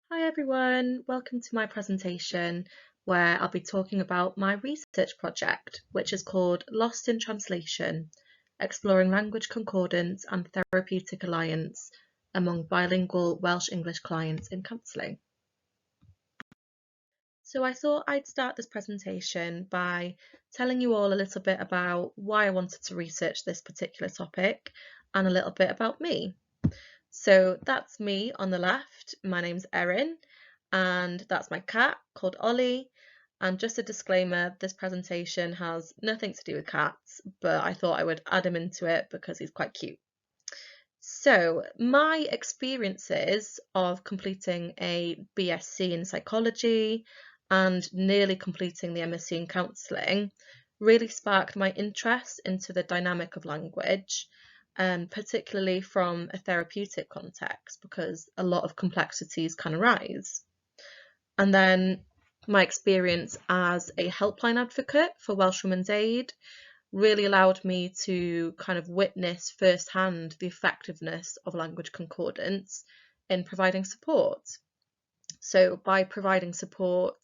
Hi everyone, welcome to my presentation where I'll be talking about my research project, which is called Lost in Translation, Exploring Language Concordance and Therapeutic Alliance among Bilingual Welsh-English Clients in Counselling. So I thought I'd start this presentation by telling you all a little bit about why I wanted to research this particular topic and a little bit about me. So that's me on the left. My name's Erin, and that's my cat called Ollie. And just a disclaimer, this presentation has nothing to do with cats, but I thought I would add him into it because he's quite cute. So my experiences of completing a BSc in psychology and nearly completing the MSc in counselling really sparked my interest into the dynamic of language, particularly from a therapeutic context, because a lot of complexities can arise. And then my experience as a helpline advocate for Welsh Women's Aid really allowed me to kind of witness firsthand the effectiveness of language concordance in providing support. So by providing support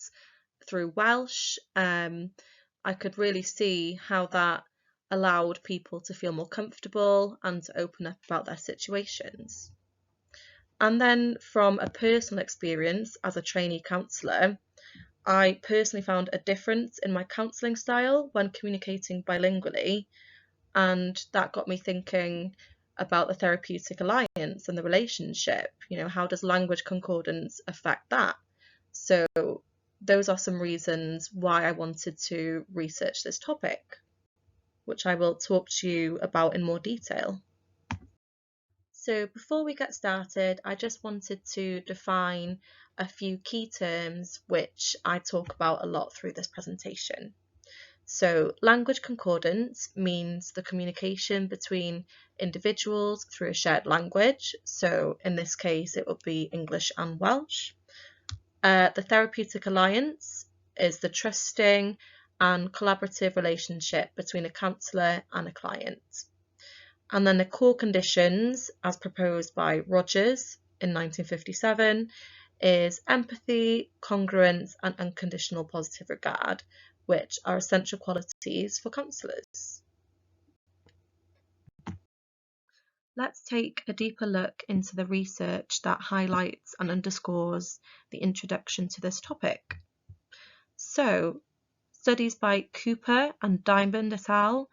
through Welsh, I could really see how that allowed people to feel more comfortable and to open up about their situations. And then from a personal experience as a trainee counsellor, I personally found a difference in my counselling style when communicating bilingually, and that got me thinking about the therapeutic alliance and the relationship. How does language concordance affect that? So those are some reasons why I wanted to research this topic, which I will talk to you about in more detail. So before we get started, I just wanted to define a few key terms which I talk about a lot through this presentation. So language concordance means the communication between individuals through a shared language. So in this case, it would be English and Welsh. The therapeutic alliance is the trusting and collaborative relationship between a counsellor and a client. And then the core conditions, as proposed by Rogers in 1957, is empathy, congruence, and unconditional positive regard, which are essential qualities for counsellors. Let's take a deeper look into the research that highlights and underscores the introduction to this topic. So, studies by Cooper and Diamond et al.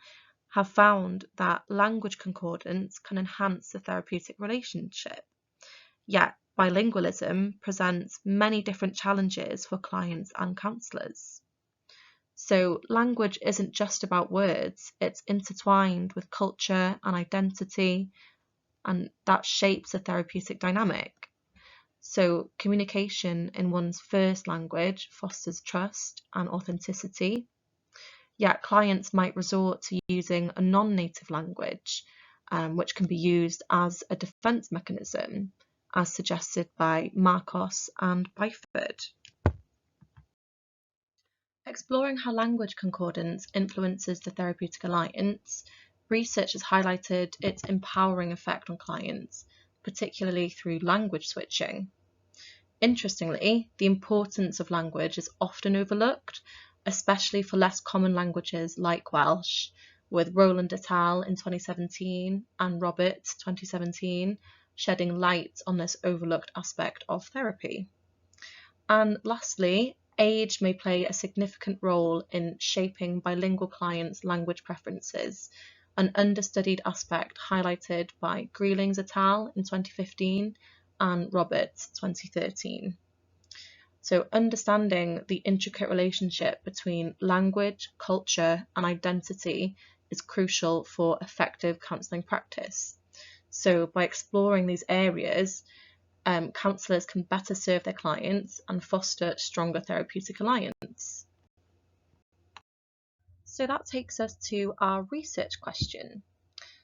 Have found that language concordance can enhance the therapeutic relationship. Yet bilingualism presents many different challenges for clients and counsellors. So language isn't just about words, it's intertwined with culture and identity, and that shapes a therapeutic dynamic. So communication in one's first language fosters trust and authenticity. Yet clients might resort to using a non-native language, which can be used as a defence mechanism, as suggested by Marcos and Byford. Exploring how language concordance influences the therapeutic alliance, research has highlighted its empowering effect on clients, particularly through language switching. Interestingly, the importance of language is often overlooked, especially for less common languages like Welsh, with Rowland et al. In 2017 and Roberts 2017 shedding light on this overlooked aspect of therapy. And lastly, age may play a significant role in shaping bilingual clients' language preferences, an understudied aspect highlighted by Greelings et al. In 2015 and Roberts 2013. So understanding the intricate relationship between language, culture, and identity is crucial for effective counselling practice. So by exploring these areas, counsellors can better serve their clients and foster stronger therapeutic alliance. So that takes us to our research question.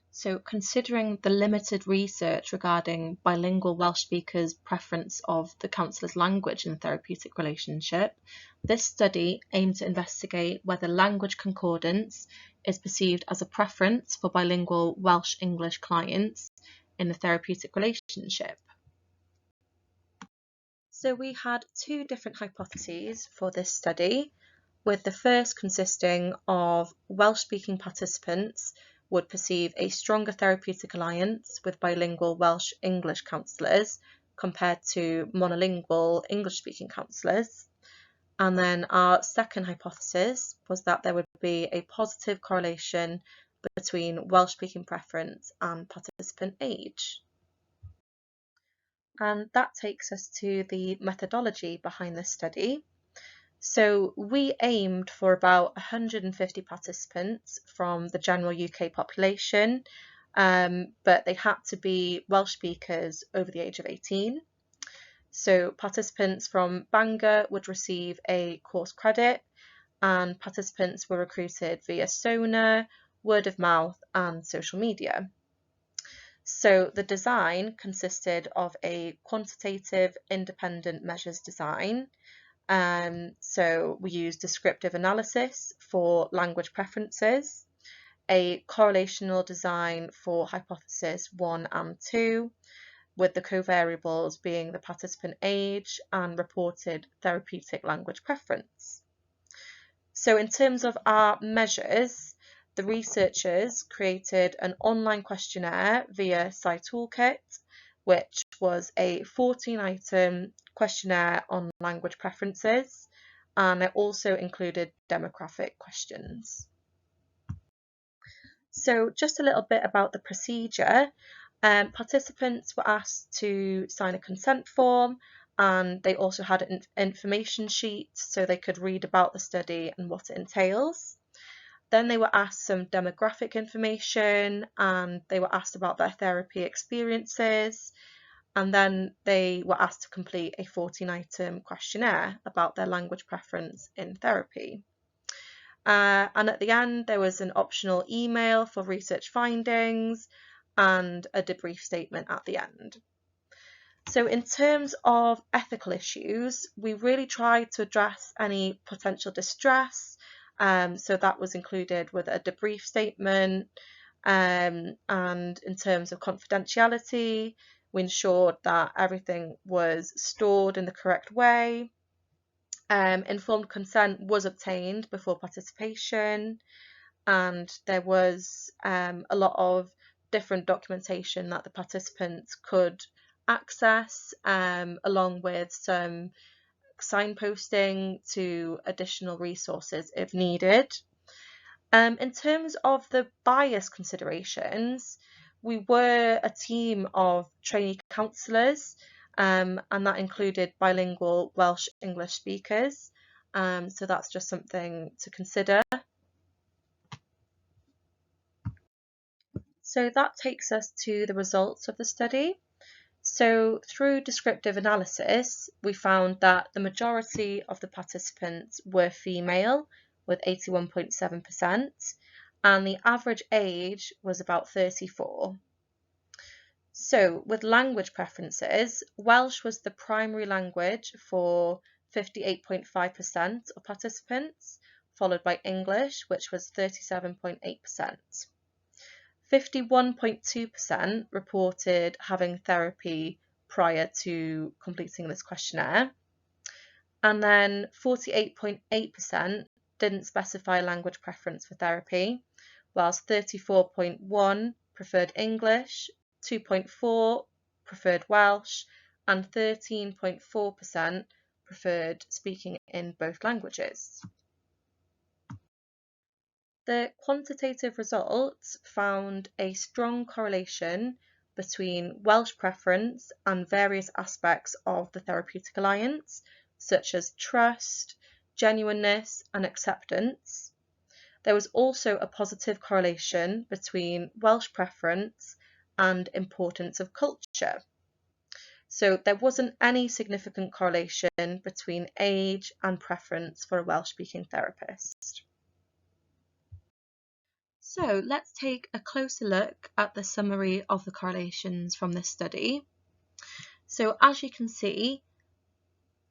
So considering the limited research regarding bilingual Welsh speakers' preference of the counsellor's language in the therapeutic relationship, this study aimed to investigate whether language concordance is perceived as a preference for bilingual Welsh-English clients in the therapeutic relationship. So we had two different hypotheses for this study, with the first consisting of Welsh-speaking participants would perceive a stronger therapeutic alliance with bilingual Welsh-English counsellors compared to monolingual English-speaking counsellors. And then our second hypothesis was that there would be a positive correlation between Welsh-speaking preference and participant age. And that takes us to the methodology behind this study. So we aimed for about 150 participants from the general UK population, but they had to be Welsh speakers over the age of 18. So participants from Bangor would receive a course credit, and participants were recruited via Sona, word of mouth, and social media. So the design consisted of a quantitative independent measures design. So we used descriptive analysis for language preferences, a correlational design for hypothesis 1 and 2, with the covariables being the participant age and reported therapeutic language preference. So in terms of our measures, the researchers created an online questionnaire via SciToolkit, which was a 14-item questionnaire on language preferences, and it also included demographic questions. So just a little bit about the procedure. Participants were asked to sign a consent form, and they also had an information sheet so they could read about the study and what it entails. Then they were asked some demographic information, and they were asked about their therapy experiences, and then they were asked to complete a 14-item questionnaire about their language preference in therapy. And at the end, there was an optional email for research findings and a debrief statement at the end. So in terms of ethical issues, we really tried to address any potential distress. So that was included with a debrief statement. And in terms of confidentiality, we ensured that everything was stored in the correct way. Informed consent was obtained before participation, and there was a lot of different documentation that the participants could access, along with some signposting to additional resources if needed. In terms of the bias considerations, we were a team of trainee counsellors, and that included bilingual Welsh-English speakers. So that's just something to consider. So that takes us to the results of the study. So through descriptive analysis, we found that the majority of the participants were female, with 81.7%, and the average age was about 34. So with language preferences, Welsh was the primary language for 58.5% of participants, followed by English, which was 37.8%. 51.2% reported having therapy prior to completing this questionnaire, and then 48.8% didn't specify language preference for therapy, whilst 34.1% preferred English, 2.4% preferred Welsh, and 13.4% preferred speaking in both languages. The quantitative results found a strong correlation between Welsh preference and various aspects of the therapeutic alliance, such as trust, genuineness, and acceptance. There was also a positive correlation between Welsh preference and importance of culture. So there wasn't any significant correlation between age and preference for a Welsh-speaking therapist. So let's take a closer look at the summary of the correlations from this study. So as you can see,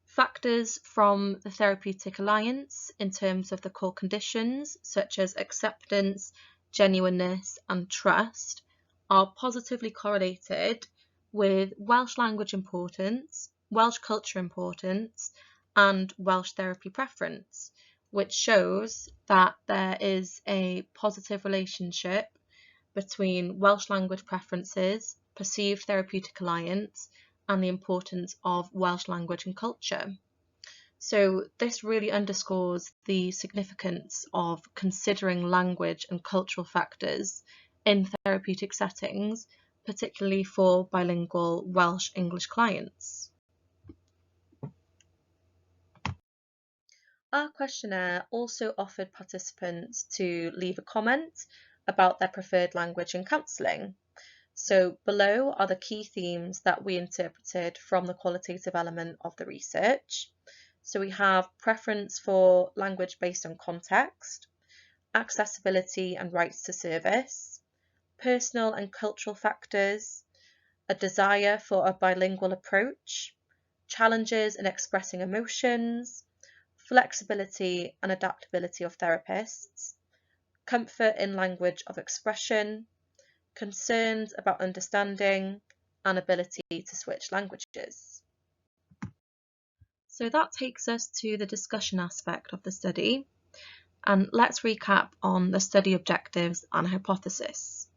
factors from the therapeutic alliance in terms of the core conditions, such as acceptance, genuineness, and trust, are positively correlated with Welsh language importance, Welsh culture importance, and Welsh therapy preference, which shows that there is a positive relationship between Welsh language preferences, perceived therapeutic alliance, and the importance of Welsh language and culture. So this really underscores the significance of considering language and cultural factors in therapeutic settings, particularly for bilingual Welsh-English clients. Our questionnaire also offered participants to leave a comment about their preferred language in counselling. So below are the key themes that we interpreted from the qualitative element of the research. So we have preference for language based on context, accessibility and rights to service, personal and cultural factors, a desire for a bilingual approach, challenges in expressing emotions, flexibility and adaptability of therapists, comfort in language of expression, concerns about understanding, and ability to switch languages. So that takes us to the discussion aspect of the study, and let's recap on the study objectives and hypothesis.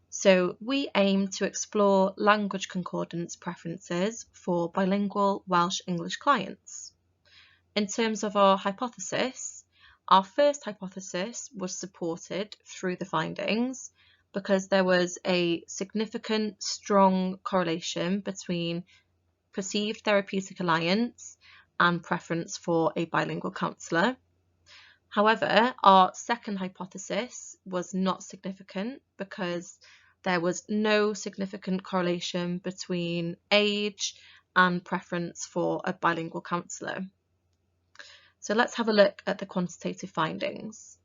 So we aim to explore language concordance preferences for bilingual Welsh-English clients. In terms of our hypothesis, our first hypothesis was supported through the findings because there was a significant, strong correlation between perceived therapeutic alliance and preference for a bilingual counsellor. However, our second hypothesis was not significant because there was no significant correlation between age and preference for a bilingual counsellor. So let's have a look at the quantitative findings.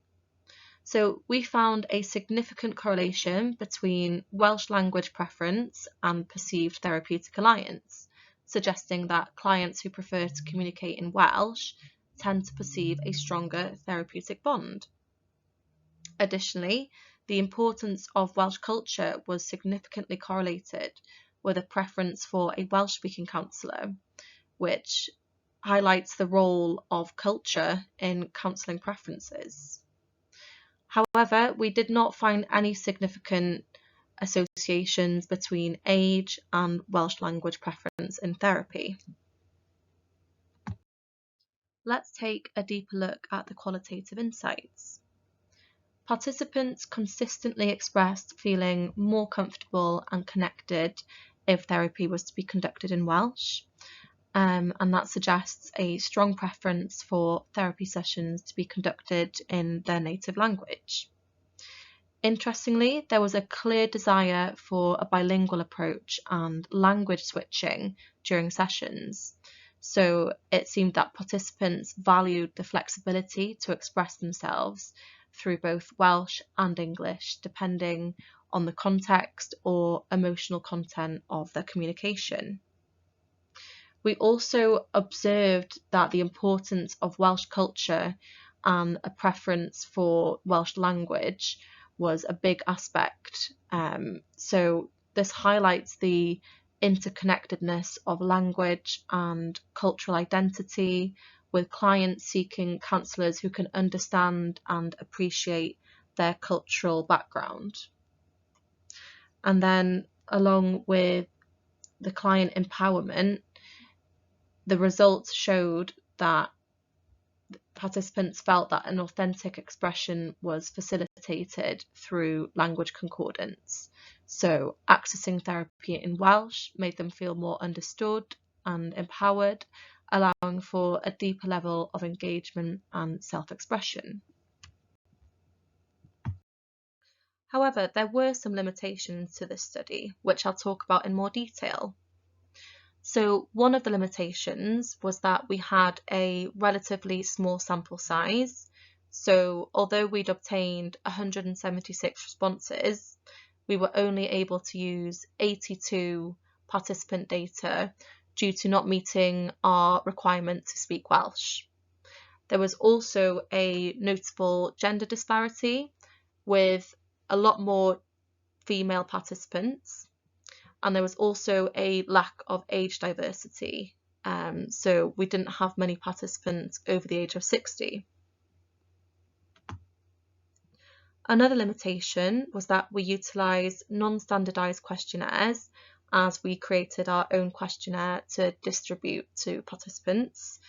So we found a significant correlation between Welsh language preference and perceived therapeutic alliance, suggesting that clients who prefer to communicate in Welsh tend to perceive a stronger therapeutic bond. Additionally, the importance of Welsh culture was significantly correlated with a preference for a Welsh-speaking counsellor, which highlights the role of culture in counselling preferences. However, we did not find any significant associations between age and Welsh language preference in therapy. Let's take a deeper look at the qualitative insights. Participants consistently expressed feeling more comfortable and connected if therapy was to be conducted in Welsh, and that suggests a strong preference for therapy sessions to be conducted in their native language. Interestingly, there was a clear desire for a bilingual approach and language switching during sessions. So it seemed that participants valued the flexibility to express themselves through both Welsh and English, depending on the context or emotional content of their communication. We also observed that the importance of Welsh culture and a preference for Welsh language was a big aspect. So this highlights the interconnectedness of language and cultural identity, with clients seeking counsellors who can understand and appreciate their cultural background. And then along with the client empowerment, the results showed that participants felt that an authentic expression was facilitated through language concordance. So accessing therapy in Welsh made them feel more understood and empowered, allowing for a deeper level of engagement and self-expression. However, there were some limitations to this study, which I'll talk about in more detail. So one of the limitations was that we had a relatively small sample size. So although we'd obtained 176 responses, we were only able to use 82 participant data due to not meeting our requirement to speak Welsh. There was also a notable gender disparity with a lot more female participants, and there was also a lack of age diversity so we didn't have many participants over the age of 60. Another limitation was that we utilised non-standardised questionnaires, as we created our own questionnaire to distribute to participants.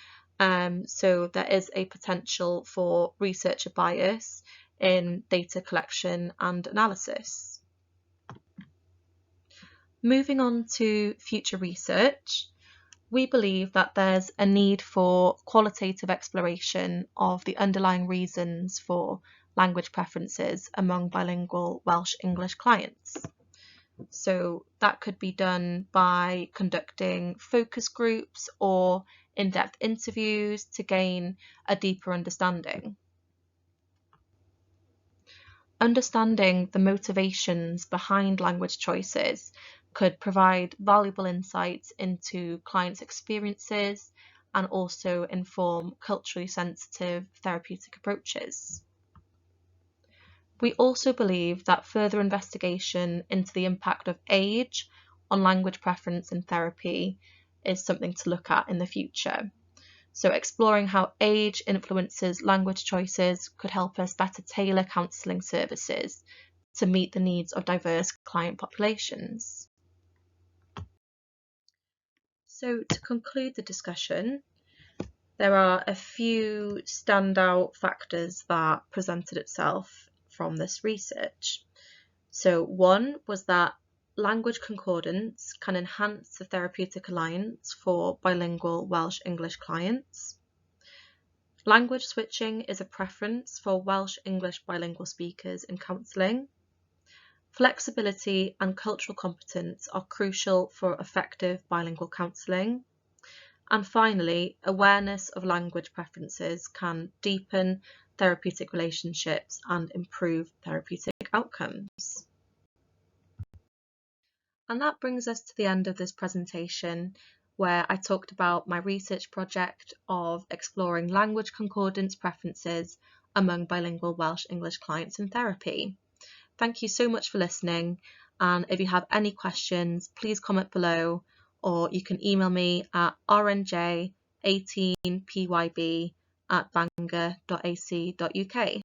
So there is a potential for researcher bias in data collection and analysis. Moving on to future research, we believe that there's a need for qualitative exploration of the underlying reasons for language preferences among bilingual Welsh-English clients. So that could be done by conducting focus groups or in-depth interviews to gain a deeper understanding. Understanding the motivations behind language choices could provide valuable insights into clients' experiences and also inform culturally sensitive therapeutic approaches. We also believe that further investigation into the impact of age on language preference in therapy is something to look at in the future. So exploring how age influences language choices could help us better tailor counselling services to meet the needs of diverse client populations. So to conclude the discussion, there are a few standout factors that presented itself from this research. So one was that language concordance can enhance the therapeutic alliance for bilingual Welsh-English clients. Language switching is a preference for Welsh-English bilingual speakers in counselling. Flexibility and cultural competence are crucial for effective bilingual counselling. And finally, awareness of language preferences can deepen therapeutic relationships and improve therapeutic outcomes. And that brings us to the end of this presentation, where I talked about my research project of exploring language concordance preferences among bilingual Welsh-English clients in therapy. Thank you so much for listening, and if you have any questions, please comment below, or you can email me at rnj18pyb@bangor.ac.uk.